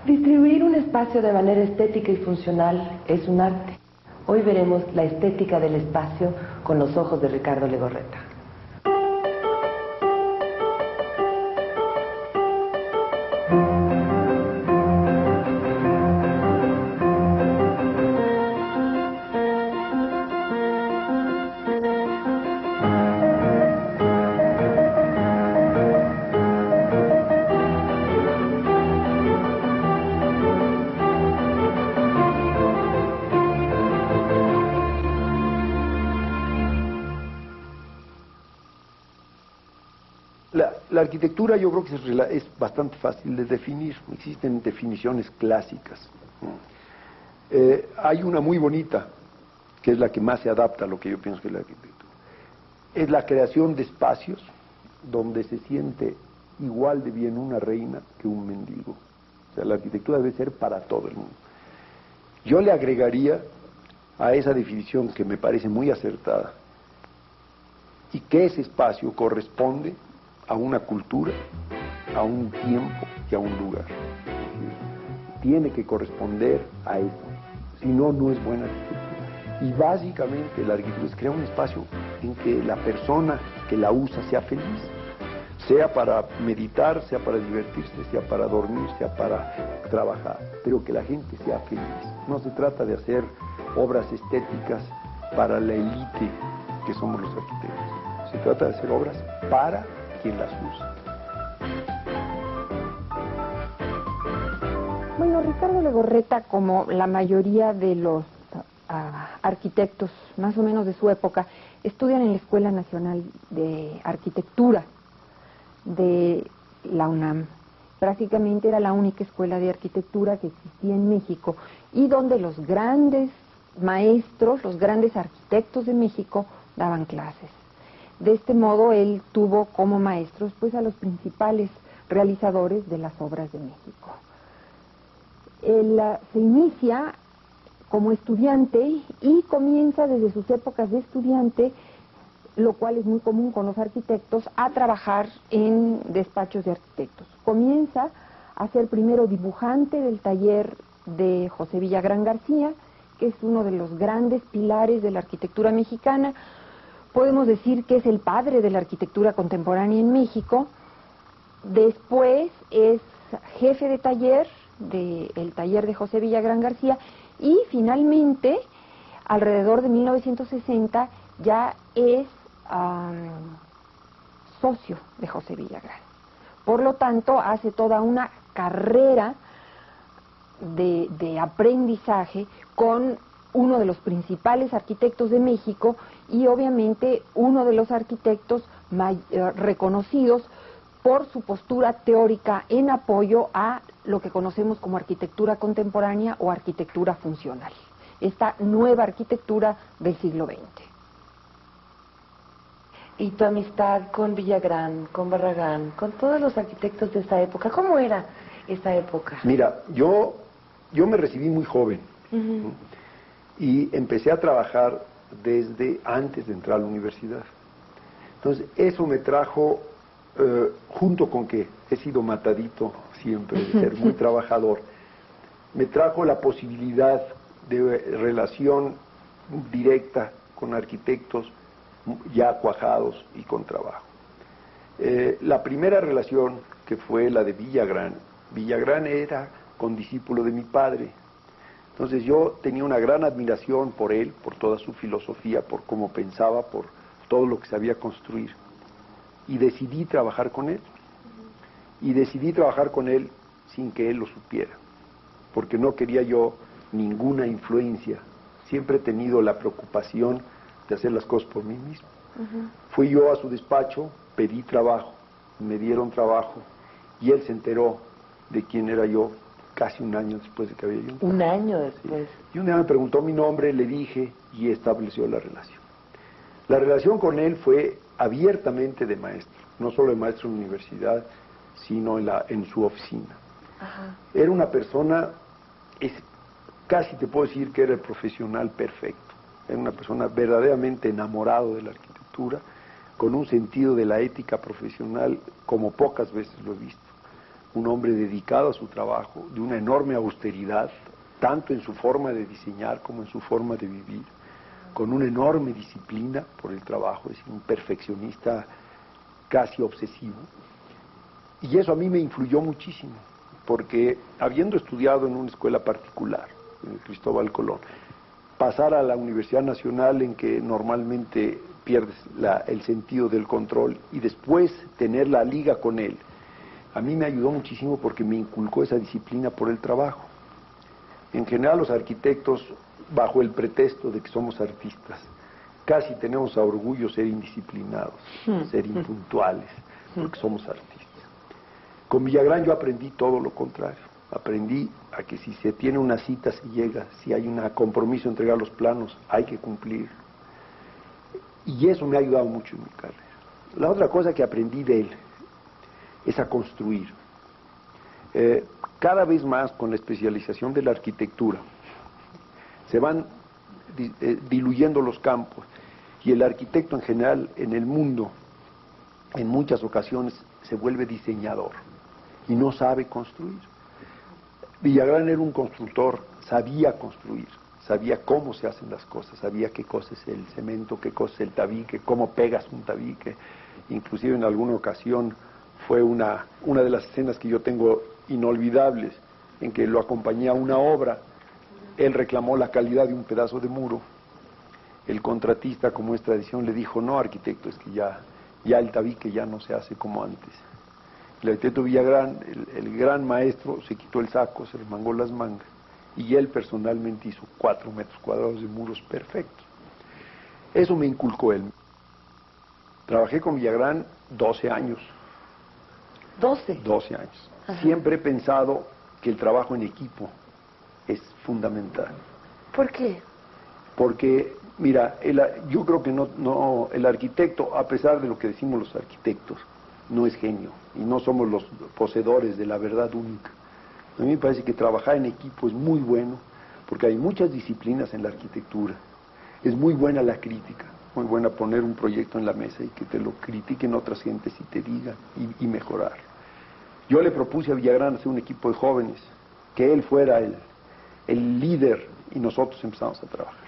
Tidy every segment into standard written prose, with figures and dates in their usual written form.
Distribuir un espacio de manera estética y funcional es un arte. Hoy veremos la estética del espacio con los ojos de Ricardo Legorreta. La arquitectura yo creo que es bastante fácil de definir, existen definiciones clásicas. Hay una muy bonita, que es la que más se adapta a lo que yo pienso que es la arquitectura. Es la creación de espacios donde se siente igual de bien una reina que un mendigo. O sea, la arquitectura debe ser para todo el mundo. Yo le agregaría a esa definición que me parece muy acertada, y que ese espacio corresponde a una cultura, a un tiempo y a un lugar. Tiene que corresponder a eso, si no, no es buena arquitectura. Y básicamente la arquitectura es crear un espacio en que la persona que la usa sea feliz, sea para meditar, sea para divertirse, sea para dormir, sea para trabajar, pero que la gente sea feliz. No se trata de hacer obras estéticas para la élite que somos los arquitectos. Se trata de hacer obras para quien las usa. Bueno, Ricardo Legorreta, como la mayoría de los arquitectos más o menos de su época, estudian en la Escuela Nacional de Arquitectura de la UNAM. Prácticamente era la única escuela de arquitectura que existía en México y donde los grandes maestros, los grandes arquitectos de México daban clases. De este modo él tuvo como maestros pues a los principales realizadores de las obras de México. Él se inicia como estudiante y comienza desde sus épocas de estudiante, lo cual es muy común con los arquitectos, a trabajar en despachos de arquitectos. Comienza a ser primero dibujante del taller de José Villagrán García, que es uno de los grandes pilares de la arquitectura mexicana. Podemos decir que es el padre de la arquitectura contemporánea en México. Después es jefe de taller del taller de José Villagrán García y finalmente, alrededor de 1960, ya es socio de José Villagrán. Por lo tanto, hace toda una carrera de aprendizaje con uno de los principales arquitectos de México y obviamente uno de los arquitectos reconocidos por su postura teórica en apoyo a lo que conocemos como arquitectura contemporánea o arquitectura funcional, esta nueva arquitectura del siglo XX. Y tu amistad con Villagrán, con Barragán, con todos los arquitectos de esa época, ¿cómo era esa época? Mira, yo me recibí muy joven. Y empecé a trabajar desde antes de entrar a la universidad. Entonces, eso me trajo, junto con que he sido matadito siempre, de ser muy trabajador, me trajo la posibilidad de relación directa con arquitectos ya cuajados y con trabajo. La primera relación, que fue la de Villagrán, Villagrán era condiscípulo de mi padre. Entonces yo tenía una gran admiración por él, por toda su filosofía, por cómo pensaba, por todo lo que sabía construir. Y decidí trabajar con él. Y decidí trabajar con él sin que él lo supiera, porque no quería yo ninguna influencia. Siempre he tenido la preocupación de hacer las cosas por mí mismo. Fui yo a su despacho, pedí trabajo, me dieron trabajo, y él se enteró de quién era yo casi un año después de que había yo. Un año después. Sí. Y un día me preguntó mi nombre, le dije, y estableció la relación. La relación con él fue abiertamente de maestro, no solo de maestro en la universidad, sino en su oficina. Ajá. Era una persona, casi te puedo decir que era el profesional perfecto. Era una persona verdaderamente enamorado de la arquitectura, con un sentido de la ética profesional como pocas veces lo he visto. un hombre dedicado a su trabajo, de una enorme austeridad, tanto en su forma de diseñar como en su forma de vivir, con una enorme disciplina por el trabajo, es un perfeccionista casi obsesivo. Y eso a mí me influyó muchísimo, porque habiendo estudiado en una escuela particular, en Cristóbal Colón, pasar a la Universidad Nacional en que normalmente pierdes el sentido del control y después tener la liga con él, a mí me ayudó muchísimo porque me inculcó esa disciplina por el trabajo. En general los arquitectos, bajo el pretexto de que somos artistas, casi tenemos a orgullo ser indisciplinados, ser impuntuales, porque somos artistas. Con Villagrán yo aprendí todo lo contrario. Aprendí a que si se tiene una cita se llega, si hay un compromiso de entregar los planos, hay que cumplir. Y eso me ha ayudado mucho en mi carrera. La otra cosa que aprendí de él es a construir. Cada vez más con la especialización de la arquitectura se van diluyendo los campos y el arquitecto en general en el mundo en muchas ocasiones se vuelve diseñador y no sabe construir. Villagrán era un constructor, sabía construir, sabía cómo se hacen las cosas, sabía qué cosa es el cemento, qué cosa es el tabique, cómo pegas un tabique. Inclusive en alguna ocasión fue una de las escenas que yo tengo inolvidables, en que lo acompañé a una obra. Él reclamó la calidad de un pedazo de muro. El contratista, como es tradición, le dijo: no, arquitecto, es que ya el tabique ya no se hace como antes. El arquitecto Villagrán, el gran maestro, se quitó el saco, se remangó las mangas, y él personalmente hizo 4 metros cuadrados de muros perfectos. Eso me inculcó él. Trabajé con Villagrán 12 años. 12 años. Ajá. Siempre he pensado que el trabajo en equipo es fundamental. ¿Por qué? Porque, mira, yo creo que el arquitecto, a pesar de lo que decimos los arquitectos, no es genio y no somos los poseedores de la verdad única. A mí me parece que trabajar en equipo es muy bueno porque hay muchas disciplinas en la arquitectura. Es muy buena la crítica, muy buena poner un proyecto en la mesa y que te lo critiquen otras gentes y te digan y mejorar. Yo le propuse a Villagrán hacer un equipo de jóvenes, que él fuera el líder y nosotros empezamos a trabajar.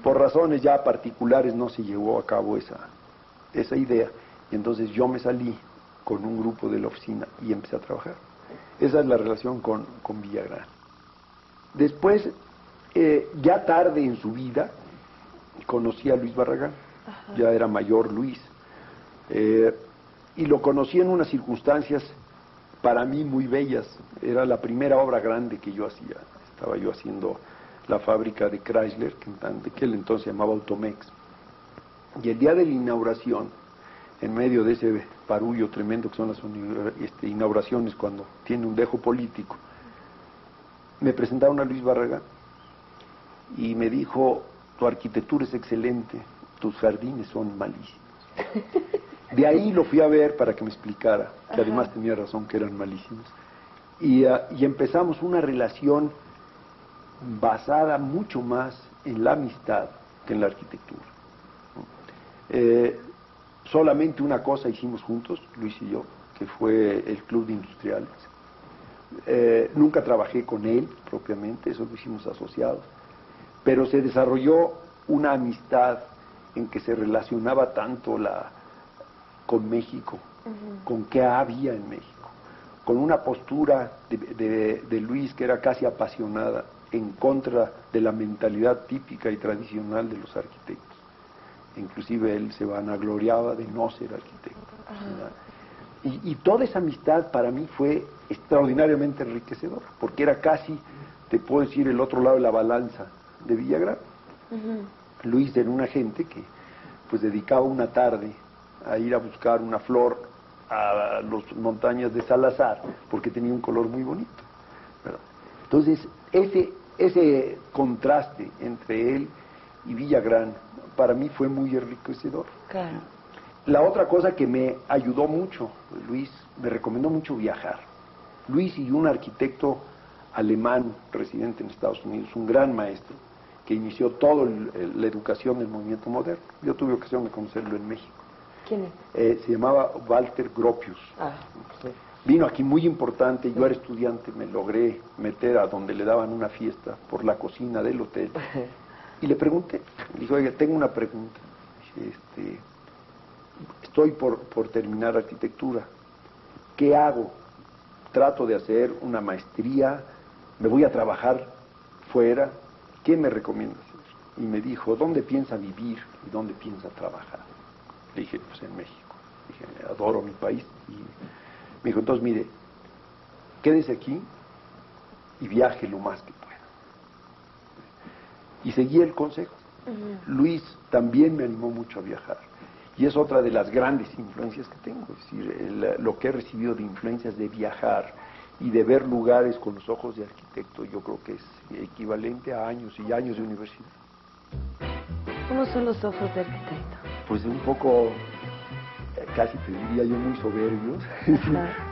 Por razones ya particulares no se llevó a cabo esa idea y entonces yo me salí con un grupo de la oficina y empecé a trabajar. Esa es la relación con Villagrán. Después, ya tarde en su vida, conocí a Luis Barragán. Ajá. Ya era mayor Luis, y lo conocí en unas circunstancias para mí muy bellas. Era la primera obra grande que yo hacía. Estaba yo haciendo la fábrica de Chrysler, que en aquel entonces se llamaba Automex, y el día de la inauguración, en medio de ese barullo tremendo que son las inauguraciones cuando tiene un dejo político, me presentaron a Luis Barragán y me dijo: tu arquitectura es excelente, tus jardines son malísimos. De ahí lo fui a ver para que me explicara, que además tenía razón que eran malísimos. Y empezamos una relación basada mucho más en la amistad que en la arquitectura. Solamente una cosa hicimos juntos, Luis y yo, que fue el Club de Industriales. Nunca trabajé con él propiamente, eso lo hicimos asociados, pero se desarrolló una amistad en que se relacionaba tanto con México, con qué había en México, con una postura de Luis que era casi apasionada en contra de la mentalidad típica y tradicional de los arquitectos. Inclusive él se vanagloriaba de no ser arquitecto. Y toda esa amistad para mí fue extraordinariamente enriquecedora, porque era casi, te puedo decir, el otro lado de la balanza de Villagrán. Luis era una gente que pues dedicaba una tarde a ir a buscar una flor a las montañas de Salazar, porque tenía un color muy bonito, ¿verdad? Entonces, ese contraste entre él y Villagrán para mí fue muy enriquecedor. Claro. La otra cosa que me ayudó mucho, Luis, me recomendó mucho viajar. Luis y un arquitecto alemán residente en Estados Unidos, un gran maestro, que inició toda la educación del movimiento moderno. Yo tuve ocasión de conocerlo en México. ¿Quién es? Se llamaba Walter Gropius. Sí. Vino aquí muy importante, yo era estudiante, me logré meter a donde le daban una fiesta por la cocina del hotel. Y le pregunté, le dije, oiga, tengo una pregunta. Dije, estoy por terminar arquitectura. ¿Qué hago? Trato de hacer una maestría, me voy a trabajar fuera. ¿Qué me recomienda hacer? Y me dijo, ¿dónde piensa vivir y dónde piensa trabajar? Le dije, pues en México. Le dije, adoro mi país. Y me dijo, entonces mire, quédese aquí y viaje lo más que pueda. Y seguí el consejo. Luis también me animó mucho a viajar. Y es otra de las grandes influencias que tengo. Es decir, lo que he recibido de influencias de viajar y de ver lugares con los ojos de arquitecto, yo creo que es equivalente a años y años de universidad. ¿Cómo son los ojos de arquitecto? Pues un poco, casi te diría yo, muy soberbios.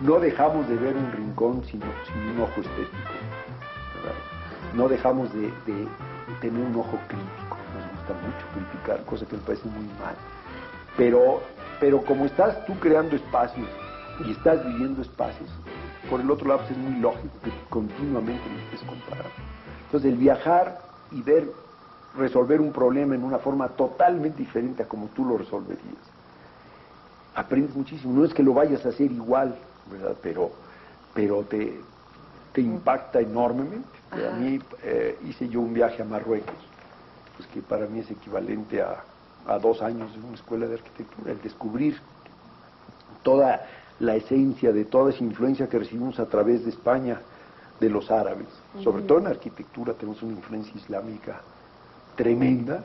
No dejamos de ver un rincón sin un ojo estético, ¿verdad? No dejamos de tener un ojo crítico. Nos gusta mucho criticar, cosa que me parece muy mal. Pero como estás tú creando espacios y estás viviendo espacios, por el otro lado pues es muy lógico que continuamente lo estés comparando. Entonces el viajar y resolver un problema en una forma totalmente diferente a como tú lo resolverías, aprendes muchísimo. No es que lo vayas a hacer igual, ¿verdad? Pero te impacta enormemente. A mí hice yo un viaje a Marruecos, pues que para mí es equivalente a 2 años de una escuela de arquitectura, el descubrir toda la esencia de toda esa influencia que recibimos a través de España, de los árabes. Sobre todo en arquitectura tenemos una influencia islámica tremenda.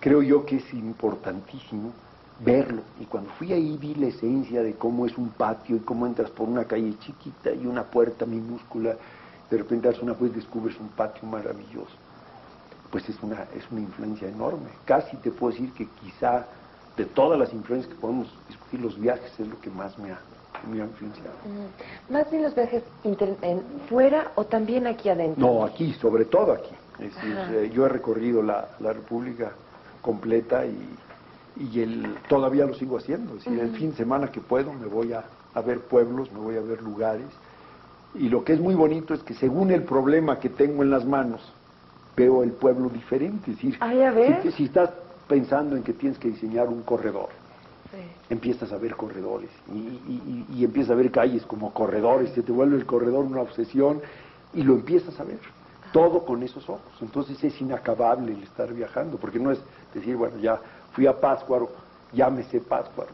Creo yo que es importantísimo verlo. Y cuando fui ahí vi la esencia de cómo es un patio y cómo entras por una calle chiquita y una puerta minúscula, de repente das una vuelta y descubres un patio maravilloso. Pues es una influencia enorme. Casi te puedo decir que quizá de todas las influencias que podemos discutir, los viajes es lo que más me ha influenciado. ¿Más bien los viajes fuera o también aquí adentro? No, aquí, sobre todo aquí. Es decir, yo he recorrido la República completa y todavía lo sigo haciendo. Es decir, el fin de semana que puedo me voy a ver pueblos, me voy a ver lugares. Y lo que es muy bonito es que según el problema que tengo en las manos, veo el pueblo diferente. Es decir, si estás pensando en que tienes que diseñar un corredor, empiezas a ver corredores y empiezas a ver calles como corredores, se te vuelve el corredor una obsesión y lo empiezas a ver, todo con esos ojos. Entonces es inacabable el estar viajando, porque no es decir, bueno, ya fui a Pátzcuaro, ya me sé Pátzcuaro.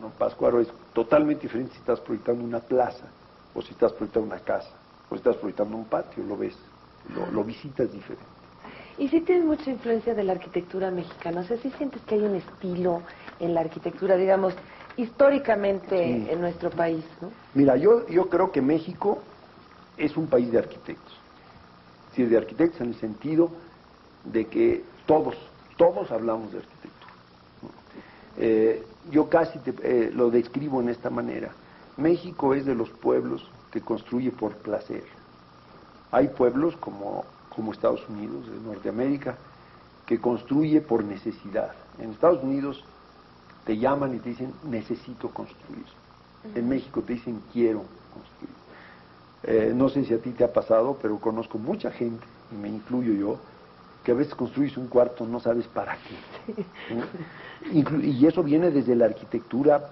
No, Pátzcuaro es totalmente diferente si estás proyectando una plaza, o si estás proyectando una casa, o si estás proyectando un patio, lo ves, lo visitas diferente. Y sí tienes mucha influencia de la arquitectura mexicana, o sea, sí sientes que hay un estilo en la arquitectura, digamos, históricamente en nuestro país, ¿no? Mira, yo creo que México es un país de arquitectos. Es decir, de arquitectos en el sentido de que todos hablamos de arquitectura, ¿no? Yo casi lo describo en esta manera. México es de los pueblos que construye por placer. Hay pueblos como Estados Unidos, de Norteamérica, que construye por necesidad. En Estados Unidos te llaman y te dicen, necesito construir. En México te dicen, quiero construir. No sé si a ti te ha pasado, pero conozco mucha gente, y me incluyo yo, que a veces construyes un cuarto, no sabes para qué. ¿No? Y eso viene desde la arquitectura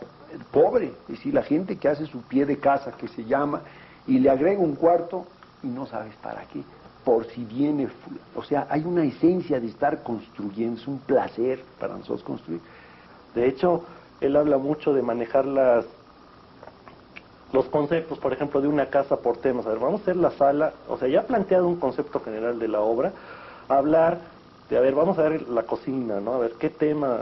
pobre, es decir, la gente que hace su pie de casa, que se llama, y le agrega un cuarto y no sabes para qué. Por si viene, o sea, hay una esencia de estar construyendo, es un placer para nosotros construir. De hecho, él habla mucho de manejar los conceptos, por ejemplo, de una casa por temas. A ver, vamos a hacer la sala, o sea, ya ha planteado un concepto general de la obra, hablar de, a ver, vamos a ver la cocina, ¿no? A ver, ¿qué tema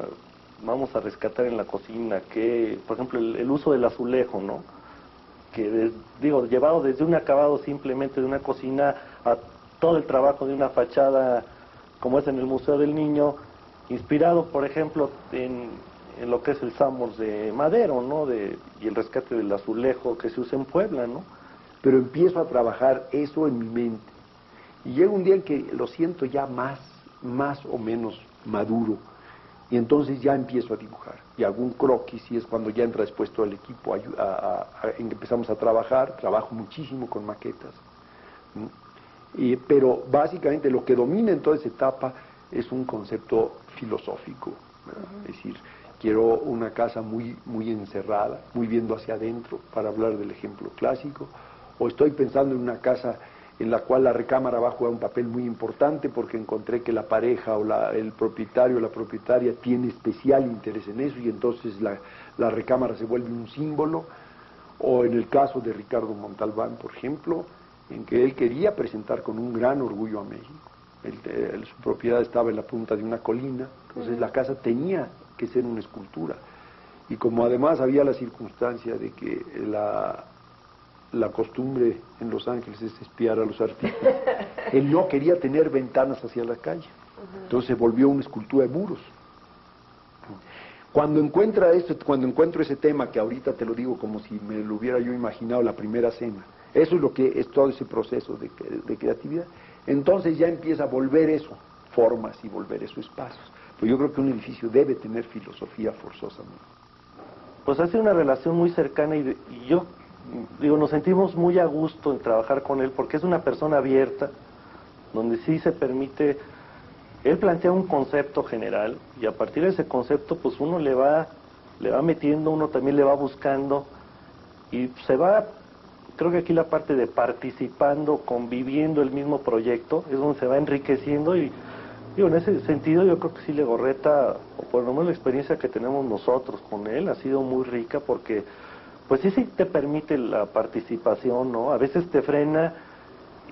vamos a rescatar en la cocina? ¿Qué, por ejemplo, el uso del azulejo, ¿no? Que, llevado desde un acabado simplemente de una cocina a todo el trabajo de una fachada, como es en el Museo del Niño, inspirado, por ejemplo, en lo que es el Samos de Madero, ¿no? Y el rescate del azulejo que se usa en Puebla, ¿no? Pero empiezo a trabajar eso en mi mente. Y llega un día en que lo siento ya más o menos maduro. Y entonces ya empiezo a dibujar. Y hago un croquis y es cuando ya entra después todo el equipo. Empezamos a trabajar, trabajo muchísimo con maquetas. Pero básicamente lo que domina en toda esa etapa es un concepto filosófico. Es decir, quiero una casa muy, muy encerrada, muy viendo hacia adentro, para hablar del ejemplo clásico. O estoy pensando en una casa en la cual la recámara va a jugar un papel muy importante porque encontré que la pareja o el propietario o la propietaria tiene especial interés en eso y entonces la recámara se vuelve un símbolo. O en el caso de Ricardo Montalbán, por ejemplo, en que él quería presentar con un gran orgullo a México. Su propiedad estaba en la punta de una colina, entonces la casa tenía que ser una escultura. Y como además había la circunstancia de que la costumbre en Los Ángeles es espiar a los artistas, él no quería tener ventanas hacia la calle, entonces se volvió una escultura de muros. Cuando encuentro ese tema, que ahorita te lo digo como si me lo hubiera yo imaginado la primera cena, eso es lo que es todo ese proceso de creatividad, entonces ya empieza a volver eso formas y volver eso espacios. Pues yo creo que un edificio debe tener filosofía forzosamente. Pues ha sido una relación muy cercana y yo digo, nos sentimos muy a gusto en trabajar con él porque es una persona abierta, donde sí se permite, él plantea un concepto general y a partir de ese concepto pues uno le va metiendo, uno también le va buscando y se va, creo que aquí la parte de participando, conviviendo el mismo proyecto, es donde se va enriqueciendo y digo, en ese sentido yo creo que sí Legorreta, o por lo menos la experiencia que tenemos nosotros con él ha sido muy rica porque pues sí te permite la participación, ¿no? A veces te frena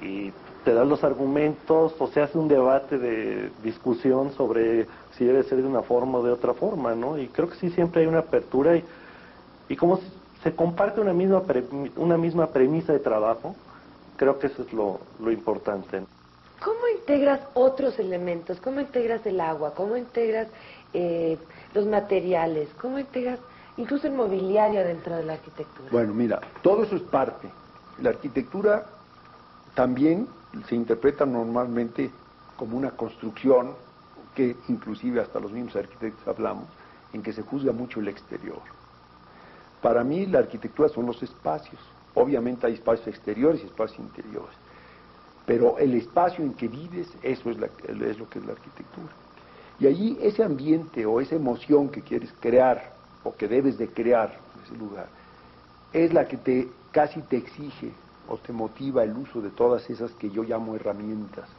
y te da los argumentos o se hace un debate de discusión sobre si debe ser de una forma o de otra forma, ¿no? Y creo que sí siempre hay una apertura y como se comparte una misma premisa de trabajo, creo que eso es lo importante. ¿Cómo integras otros elementos? ¿Cómo integras el agua? ¿Cómo integras los materiales? ¿Cómo integras incluso el mobiliario dentro de la arquitectura? Bueno, mira, todo eso es parte. La arquitectura también se interpreta normalmente como una construcción que inclusive hasta los mismos arquitectos hablamos, en que se juzga mucho el exterior. Para mí la arquitectura son los espacios. Obviamente hay espacios exteriores y espacios interiores. Pero el espacio en que vives, eso es lo que es la arquitectura. Y allí ese ambiente o esa emoción que quieres crear o que debes de crear en ese lugar, es la que casi te exige o te motiva el uso de todas esas que yo llamo herramientas.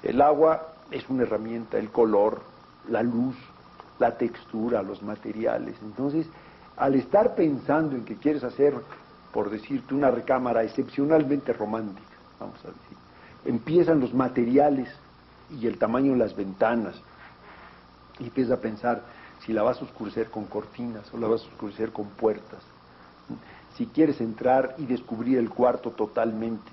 El agua es una herramienta, el color, la luz, la textura, los materiales. Entonces, al estar pensando en que quieres hacer, por decirte, una recámara excepcionalmente romántica, vamos a decir, empiezan los materiales y el tamaño de las ventanas, y empiezas a pensar si la vas a oscurecer con cortinas o la vas a oscurecer con puertas, si quieres entrar y descubrir el cuarto totalmente.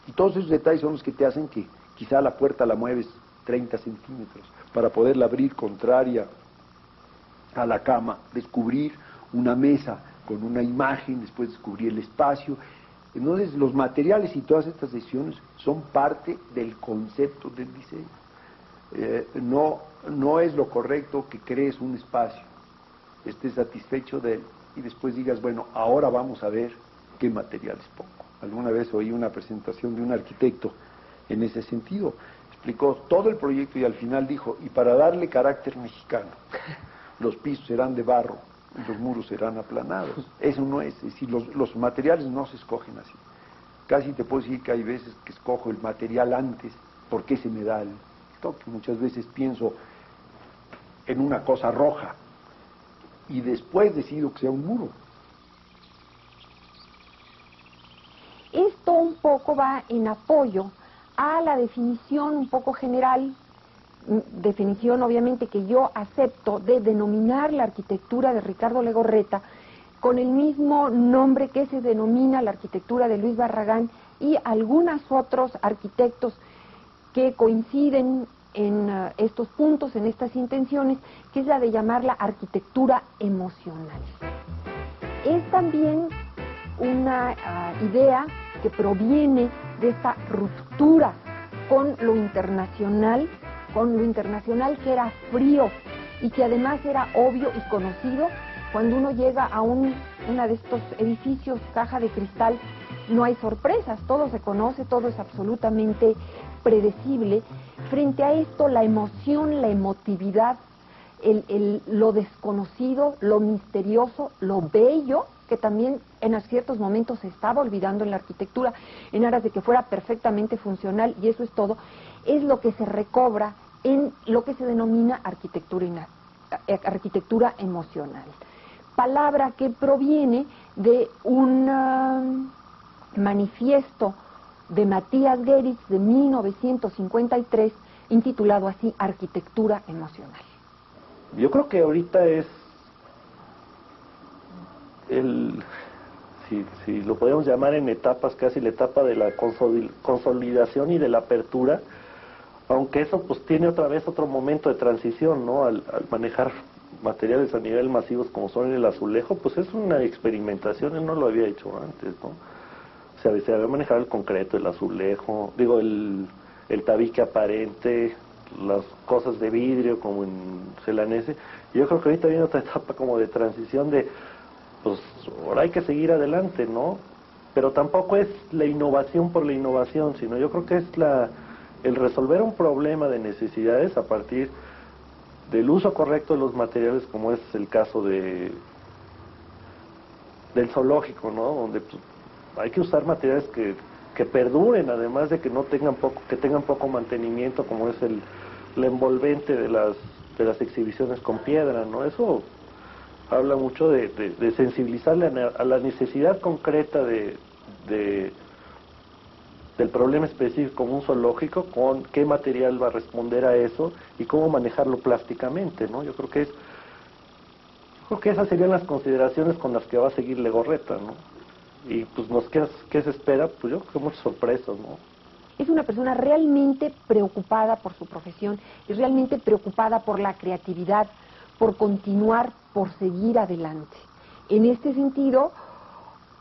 Y todos esos detalles son los que te hacen que quizá la puerta la mueves 30 centímetros para poderla abrir contraria a la cama, descubrir una mesa con una imagen, después descubrir el espacio. Entonces los materiales y todas estas decisiones son parte del concepto del diseño. No es lo correcto que crees un espacio, estés satisfecho de él y después digas, bueno, ahora vamos a ver qué materiales pongo. Alguna vez oí una presentación de un arquitecto en ese sentido, explicó todo el proyecto y al final dijo, y para darle carácter mexicano, los pisos serán de barro y los muros serán aplanados. Eso no es decir, los materiales no se escogen así. Casi te puedo decir que hay veces que escojo el material antes, porque se me da el toque. Muchas veces pienso en una cosa roja y después decido que sea un muro. Esto un poco va en apoyo a la definición un poco general, definición obviamente que yo acepto, de denominar la arquitectura de Ricardo Legorreta con el mismo nombre que se denomina la arquitectura de Luis Barragán y algunos otros arquitectos que coinciden en estos puntos, en estas intenciones, que es la de llamarla arquitectura emocional. Es también una idea que proviene de esta ruptura con lo internacional, con lo internacional que era frío y que además era obvio y conocido. Cuando uno llega a uno de estos edificios, caja de cristal, no hay sorpresas, todo se conoce, todo es absolutamente predecible. Frente a esto, la emoción, la emotividad, lo desconocido, lo misterioso, lo bello, que también en ciertos momentos se estaba olvidando en la arquitectura, en aras de que fuera perfectamente funcional, y eso es todo, es lo que se recobra en lo que se denomina arquitectura emocional. Palabra que proviene de un manifiesto de Matías Geritz de 1953, intitulado así, Arquitectura Emocional. Yo creo que ahorita es si lo podemos llamar en etapas, casi la etapa de la consolidación y de la apertura, aunque eso pues tiene otra vez otro momento de transición, ¿no? Al manejar materiales a nivel masivos como son el azulejo, pues es una experimentación, él no lo había hecho antes, ¿no? O sea, se había manejado el concreto, el azulejo, digo, el tabique aparente, las cosas de vidrio como en Celanese. Y yo creo que ahorita viene otra etapa como de transición de, pues ahora hay que seguir adelante, ¿no? Pero tampoco es la innovación por la innovación, sino yo creo que es el resolver un problema de necesidades a partir del uso correcto de los materiales, como es el caso del zoológico, ¿no? Donde pues, hay que usar materiales que perduren, además de que no tengan poco mantenimiento, como es la envolvente de las exhibiciones con piedra, ¿no? Eso habla mucho de sensibilizarle a la necesidad concreta del problema específico como un zoológico, con qué material va a responder a eso y cómo manejarlo plásticamente, ¿no? Yo creo que esas serían las consideraciones con las que va a seguir Legorreta, ¿no? Y pues ¿qué se espera? Pues yo creo que muchas sorpresas, ¿no? Es una persona realmente preocupada por su profesión, es realmente preocupada por la creatividad, por continuar, por seguir adelante. En este sentido,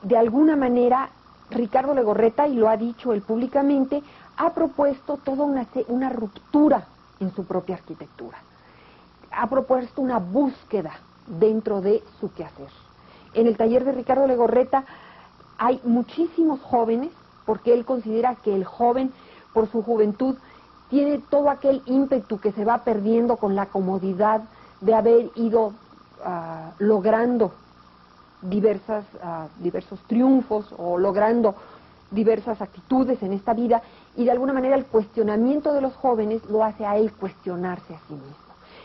de alguna manera, Ricardo Legorreta, y lo ha dicho él públicamente, ha propuesto toda una ruptura en su propia arquitectura. Ha propuesto una búsqueda dentro de su quehacer. En el taller de Ricardo Legorreta hay muchísimos jóvenes, porque él considera que el joven, por su juventud, tiene todo aquel ímpetu que se va perdiendo con la comodidad de haber ido logrando diversos triunfos o logrando diversas actitudes en esta vida, y de alguna manera el cuestionamiento de los jóvenes lo hace a él cuestionarse a sí mismo.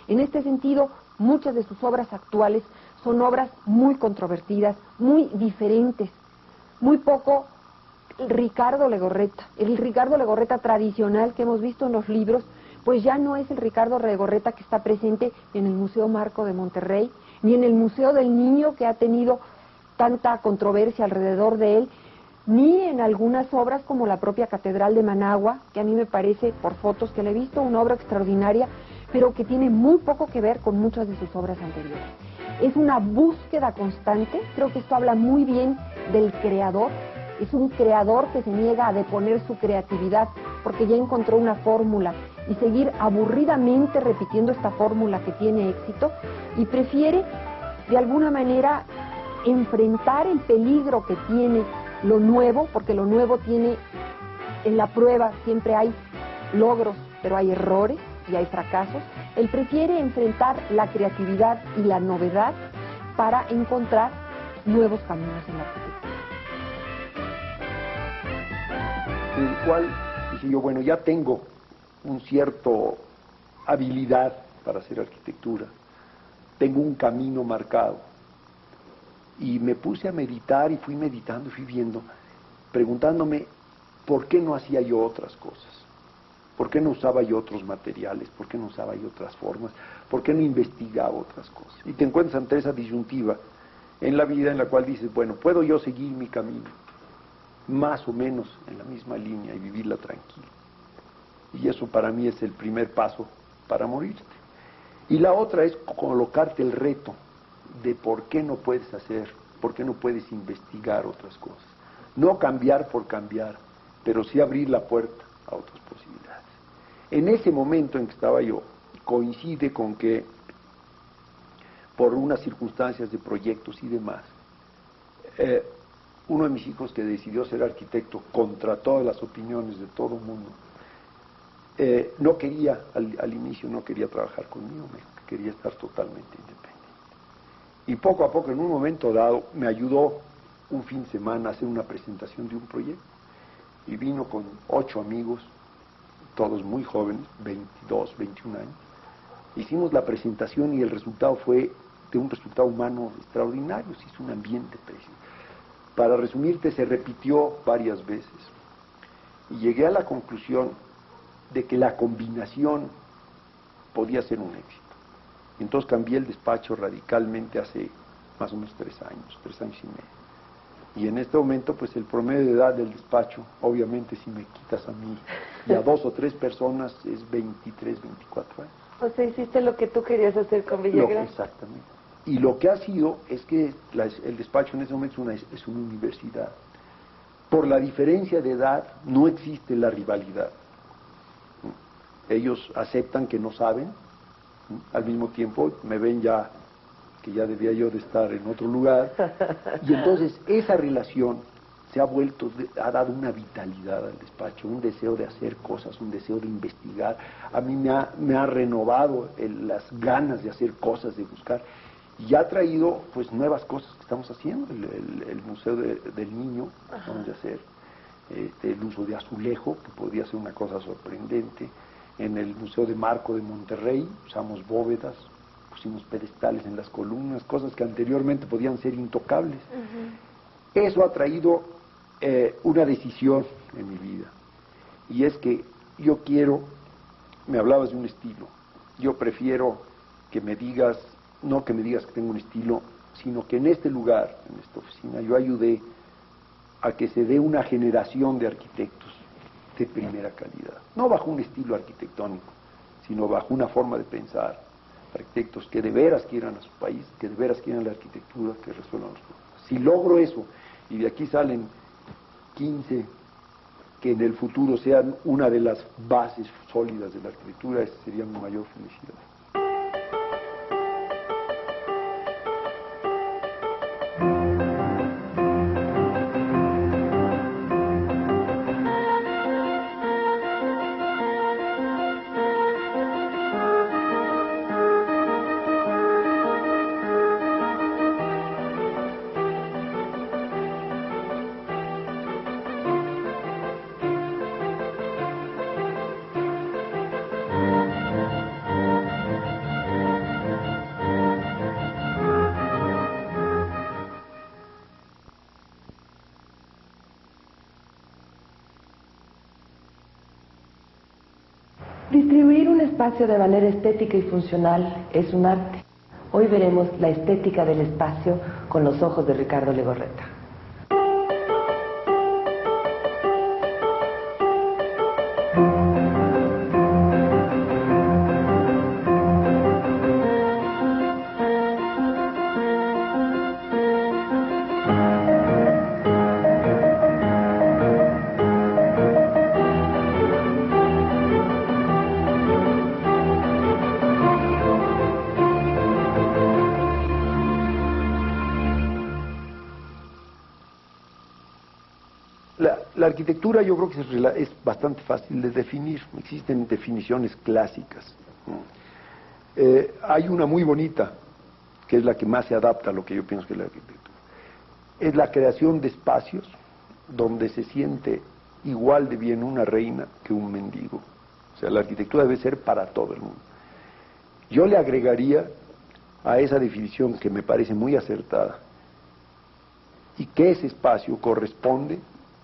En este sentido, muchas de sus obras actuales son obras muy controvertidas, muy diferentes, muy poco Ricardo Legorreta. El Ricardo Legorreta tradicional que hemos visto en los libros, pues ya no es el Ricardo Legorreta que está presente en el Museo Marco de Monterrey, ni en el Museo del Niño, que ha tenido tanta controversia alrededor de él, ni en algunas obras como la propia Catedral de Managua, que a mí me parece, por fotos que le he visto, una obra extraordinaria, pero que tiene muy poco que ver con muchas de sus obras anteriores. Es una búsqueda constante, creo que esto habla muy bien del creador. Es un creador que se niega a deponer su creatividad porque ya encontró una fórmula, y seguir aburridamente repitiendo esta fórmula que tiene éxito, y prefiere de alguna manera enfrentar el peligro que tiene lo nuevo, porque lo nuevo tiene, en la prueba siempre hay logros, pero hay errores y hay fracasos. Él prefiere enfrentar la creatividad y la novedad para encontrar nuevos caminos en la arquitectura. El cual dije yo, bueno, ya tengo un cierto habilidad para hacer arquitectura, tengo un camino marcado, y me puse a meditar y fui meditando y fui viendo, preguntándome por qué no hacía yo otras cosas, por qué no usaba yo otros materiales, por qué no usaba yo otras formas, por qué no investigaba otras cosas. Y te encuentras ante esa disyuntiva en la vida en la cual dices, bueno, ¿puedo yo seguir mi camino más o menos en la misma línea y vivirla tranquilo? Y eso para mí es el primer paso para morirte. Y la otra es colocarte el reto de por qué no puedes hacer, por qué no puedes investigar otras cosas. No cambiar por cambiar, pero sí abrir la puerta a otras posibilidades. En ese momento en que estaba yo, coincide con que, por unas circunstancias de proyectos y demás, uno de mis hijos que decidió ser arquitecto contra todas las opiniones de todo el mundo, no quería, al inicio no quería trabajar conmigo, quería estar totalmente independiente. Y poco a poco, en un momento dado, me ayudó un fin de semana a hacer una presentación de un proyecto. Y vino con 8 amigos, todos muy jóvenes, 22, 21 años. Hicimos la presentación y el resultado fue de un resultado humano extraordinario, se hizo un ambiente precioso. Para resumirte, se repitió varias veces. Y llegué a la conclusión de que la combinación podía ser un éxito. Entonces cambié el despacho radicalmente hace más o menos 3 años y medio. Y en este momento, pues el promedio de edad del despacho, obviamente si me quitas a mí y a 2 o 3 personas, es 23, 24 años. O sea, hiciste lo que tú querías hacer con Villagrán. Exactamente. Y lo que ha sido es que el despacho en este momento es una universidad. Por la diferencia de edad no existe la rivalidad. Ellos aceptan que no saben, al mismo tiempo me ven ya que ya debía yo de estar en otro lugar, y entonces esa relación se ha vuelto, ha dado una vitalidad al despacho, un deseo de hacer cosas, un deseo de investigar. A mí me ha renovado las ganas de hacer cosas, de buscar, y ha traído pues nuevas cosas que estamos haciendo. El Museo del Niño, vamos a hacer el uso de azulejo, que podría ser una cosa sorprendente. En el Museo de Marco de Monterrey usamos bóvedas, pusimos pedestales en las columnas, cosas que anteriormente podían ser intocables. Eso ha traído una decisión en mi vida, y es que yo quiero, me hablabas de un estilo, yo prefiero que me digas, no que me digas que tengo un estilo, sino que en este lugar, en esta oficina, yo ayudé a que se dé una generación de arquitectos de primera calidad, no bajo un estilo arquitectónico, sino bajo una forma de pensar, arquitectos que de veras quieran a su país, que de veras quieran la arquitectura, que resuelvan los problemas. Si logro eso, y de aquí salen 15 que en el futuro sean una de las bases sólidas de la arquitectura, esa sería mi mayor felicidad. Distribuir un espacio de manera estética y funcional es un arte. Hoy veremos la estética del espacio con los ojos de Ricardo Legorreta. La arquitectura yo creo que es bastante fácil de definir, existen definiciones clásicas. Hay una muy bonita, que es la que más se adapta a lo que yo pienso que es la arquitectura. Es la creación de espacios donde se siente igual de bien una reina que un mendigo. O sea, la arquitectura debe ser para todo el mundo. Yo le agregaría a esa definición, que me parece muy acertada, y que ese espacio corresponde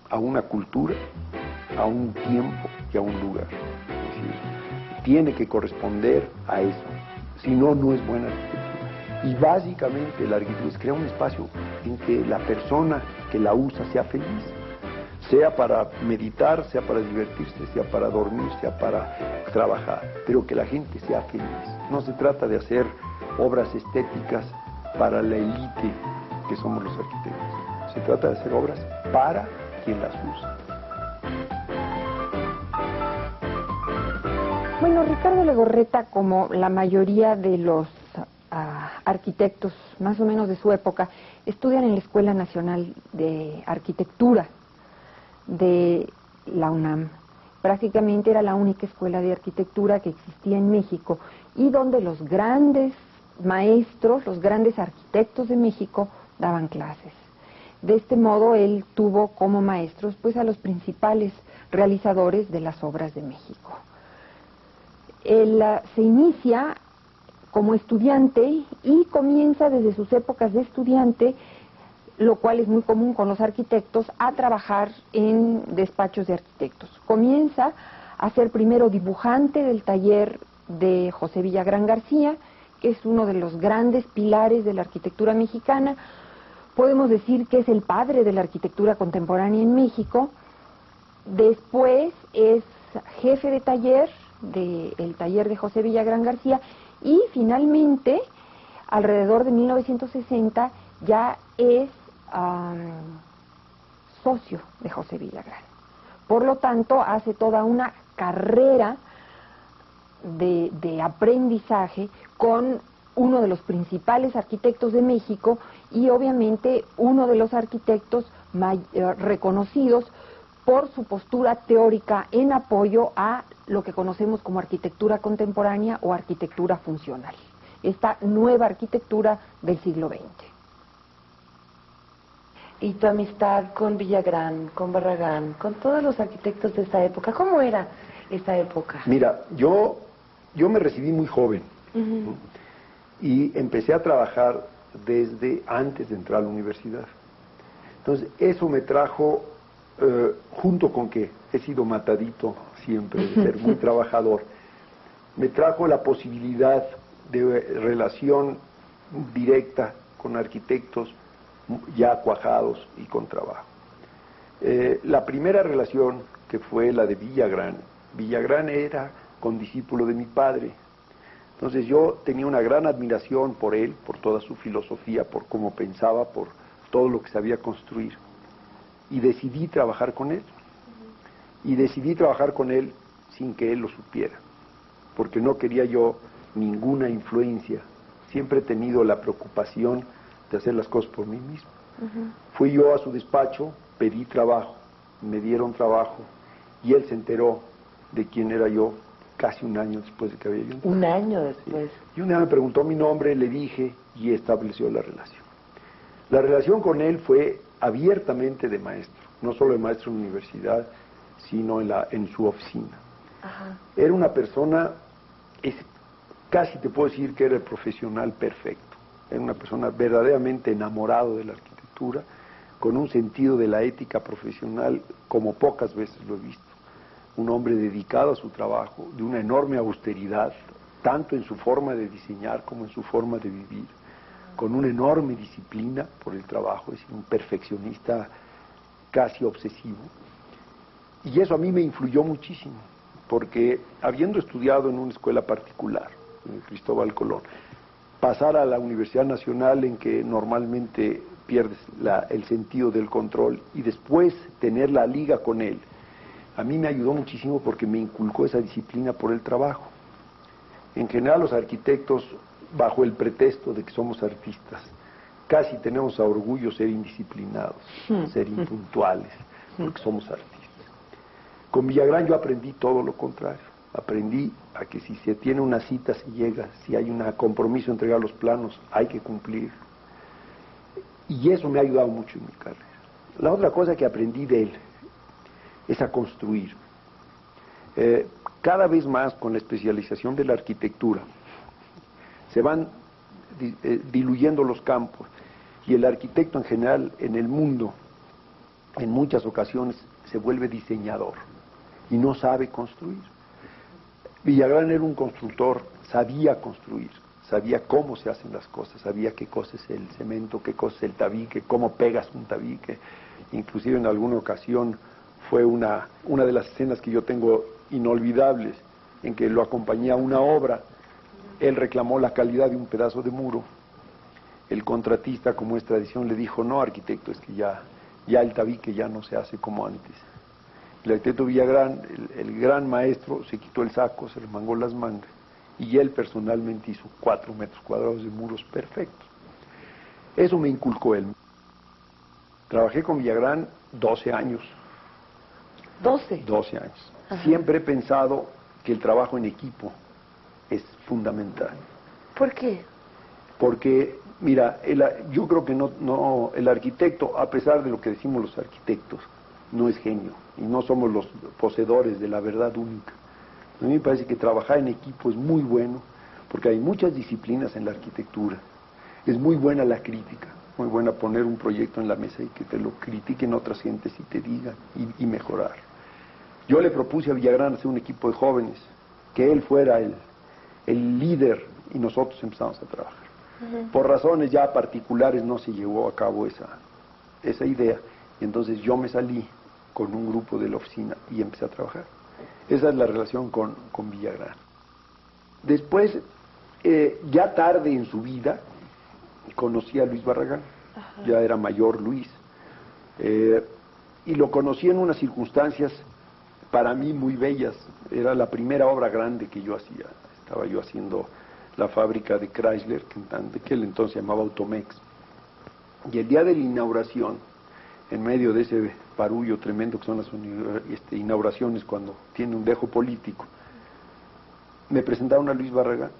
a una cultura, a un tiempo y a un lugar. Es decir, tiene que corresponder a eso, si no, no es buena arquitectura. Y básicamente la arquitectura es crear un espacio en que la persona que la usa sea feliz, sea para meditar, sea para divertirse, sea para dormir, sea para trabajar, pero que la gente sea feliz. No se trata de hacer obras estéticas para la élite que somos los arquitectos, se trata de hacer obras para quien las usa. Bueno, Ricardo Legorreta, como la mayoría de los arquitectos más o menos de su época, estudian en la Escuela Nacional de Arquitectura de la UNAM. Prácticamente era la única escuela de arquitectura que existía en México y donde los grandes maestros, los grandes arquitectos de México daban clases. De este modo él tuvo como maestros pues a los principales realizadores de las obras de México. Él se inicia como estudiante y comienza desde sus épocas de estudiante, lo cual es muy común con los arquitectos, a trabajar en despachos de arquitectos. Comienza a ser primero dibujante del taller de José Villagrán García, que es uno de los grandes pilares de la arquitectura mexicana. Podemos decir que es el padre de la arquitectura contemporánea en México. Después es jefe de taller del taller de José Villagrán García y finalmente, alrededor de 1960, ya es socio de José Villagrán. Por lo tanto, hace toda una carrera de aprendizaje con uno de los principales arquitectos de México y obviamente uno de los arquitectos reconocidos por su postura teórica en apoyo a lo que conocemos como arquitectura contemporánea o arquitectura funcional, esta nueva arquitectura del siglo XX. Y tu amistad con Villagrán, con Barragán, con todos los arquitectos de esa época, ¿cómo era esa época? Mira, yo me recibí muy joven, ¿no? Y empecé a trabajar desde antes de entrar a la universidad. Entonces, eso me trajo, junto con que he sido matadito siempre, de ser muy trabajador, me trajo la posibilidad de relación directa con arquitectos ya cuajados y con trabajo. La primera relación, que fue la de Villagrán, Villagrán era condiscípulo de mi padre. Entonces yo tenía una gran admiración por él, por toda su filosofía, por cómo pensaba, por todo lo que sabía construir. Y decidí trabajar con él. Y decidí trabajar con él sin que él lo supiera, porque no quería yo ninguna influencia. Siempre he tenido la preocupación de hacer las cosas por mí mismo. Fui yo a su despacho, pedí trabajo, me dieron trabajo, y él se enteró de quién era yo casi un año después de que había yo entrado. Un año después. Sí. Y un día me preguntó mi nombre, le dije, y estableció la relación. La relación con él fue abiertamente de maestro, no solo de maestro en la universidad, sino en su oficina. Ajá. Era una persona, casi te puedo decir que era el profesional perfecto. Era una persona verdaderamente enamorado de la arquitectura, con un sentido de la ética profesional como pocas veces lo he visto. Un hombre dedicado a su trabajo, de una enorme austeridad, tanto en su forma de diseñar como en su forma de vivir, con una enorme disciplina por el trabajo, es decir, un perfeccionista casi obsesivo. Y eso a mí me influyó muchísimo, porque habiendo estudiado en una escuela particular, en Cristóbal Colón, pasar a la Universidad Nacional, en que normalmente pierdes el sentido del control, y después tener la liga con él, a mí me ayudó muchísimo porque me inculcó esa disciplina por el trabajo. En general los arquitectos, bajo el pretexto de que somos artistas, casi tenemos a orgullo ser indisciplinados, ser impuntuales, porque somos artistas. Con Villagrán yo aprendí todo lo contrario. Aprendí a que si se tiene una cita se llega, si hay un compromiso de entregar los planos, hay que cumplir. Y eso me ha ayudado mucho en mi carrera. La otra cosa que aprendí de él es a construir. Cada vez más con la especialización de la arquitectura se van diluyendo los campos, y el arquitecto en general en el mundo en muchas ocasiones se vuelve diseñador y no sabe construir. Villagrán era un constructor, sabía construir, sabía cómo se hacen las cosas, sabía qué cosa es el cemento, qué cosa es el tabique, cómo pegas un tabique. Inclusive en alguna ocasión fue una de las escenas que yo tengo inolvidables, en que lo acompañé a una obra. Él reclamó la calidad de un pedazo de muro. El contratista, como es tradición, le dijo: no, arquitecto, es que ya el tabique ya no se hace como antes. El arquitecto Villagrán, el gran maestro, se quitó el saco, se remangó las mangas, y él personalmente hizo 4 metros cuadrados de muros perfectos. Eso me inculcó él. Trabajé con Villagrán 12 años. 12 años. Ajá. Siempre he pensado que el trabajo en equipo es fundamental. ¿Por qué? Porque, mira, yo creo que el arquitecto, a pesar de lo que decimos los arquitectos, no es genio, y no somos los poseedores de la verdad única. A mí me parece que trabajar en equipo es muy bueno, porque hay muchas disciplinas en la arquitectura. Es muy buena la crítica, muy buena poner un proyecto en la mesa y que te lo critiquen otras gentes y te digan, y mejorar. Yo le propuse a Villagrán hacer un equipo de jóvenes, que él fuera el líder, y nosotros empezamos a trabajar. Por razones ya particulares no se llevó a cabo esa idea, y entonces yo me salí con un grupo de la oficina y empecé a trabajar. Esa es la relación con Villagrán. Después, ya tarde en su vida, conocí a Luis Barragán. Ajá. Ya era mayor Luis, y lo conocí en unas circunstancias para mí muy bellas. Era la primera obra grande que yo hacía. Estaba yo haciendo la fábrica de Chrysler, que en aquel entonces se llamaba Automex, y el día de la inauguración, en medio de ese barullo tremendo que son las inauguraciones cuando tiene un dejo político, me presentaron a Luis Barragán